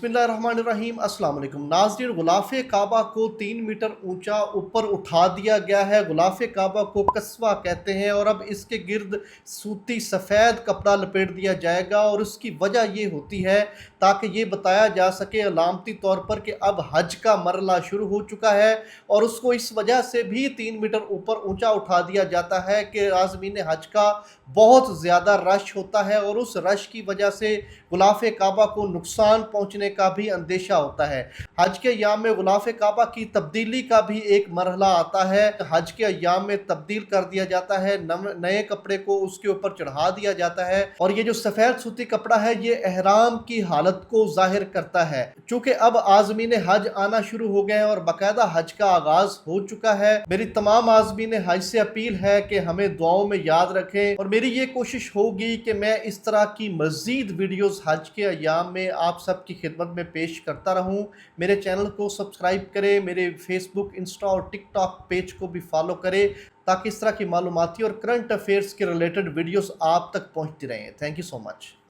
बिस्मिल्लाहिर्रहमानिर्रहीम। अस्सलाम वालेकुम नाज़रीन, गुलाफ़ काबा को 3 मीटर ऊंचा ऊपर उठा दिया गया है। गुलाफ़ काबा को कस्वा कहते हैं और अब इसके गिर्द सूती सफ़ेद कपड़ा लपेट दिया जाएगा और उसकी वजह ये होती है ताकि ये बताया जा सके अलामती तौर पर कि अब हज का मरला शुरू हो चुका है। और उसको इस वजह से भी 3 मीटर ऊपर ऊंचा उठा दिया जाता है कि आज़मीन हज का बहुत ज़्यादा रश होता है और उस रश की वजह से गुलाफ़ काबा को नुकसान पहुंचने का भी अंदेशा होता है। हज के अय्याम में गुलाफ़ काबा की तब्दीली का भी एक मरहला आता है। हज के अय्याम में तब्दील कर दिया जाता है, नए कपड़े को उसके ऊपर चढ़ा दिया जाता है और ये जो सफ़ेद सूती कपड़ा है ये एहराम की हालत को जाहिर करता है। चूँकि अब आज़मीन हज आना शुरू हो गए हैं और बाकायदा हज का आगाज़ हो चुका है, मेरी तमाम आज़मीन हज से अपील है कि हमें दुआओं में याद रखें और मेरी ये कोशिश होगी कि मैं इस तरह की मज़ीद वीडियोज़ हज के अय्याम में आप सबकी खिदमत में पेश करता रहूं। मेरे चैनल को सब्सक्राइब करें, मेरे फेसबुक, इंस्टा और टिकटॉक पेज को भी फॉलो करें ताकि इस तरह की मालूमाती और करंट अफेयर्स के रिलेटेड वीडियोस आप तक पहुंचती रहें। Thank you so much.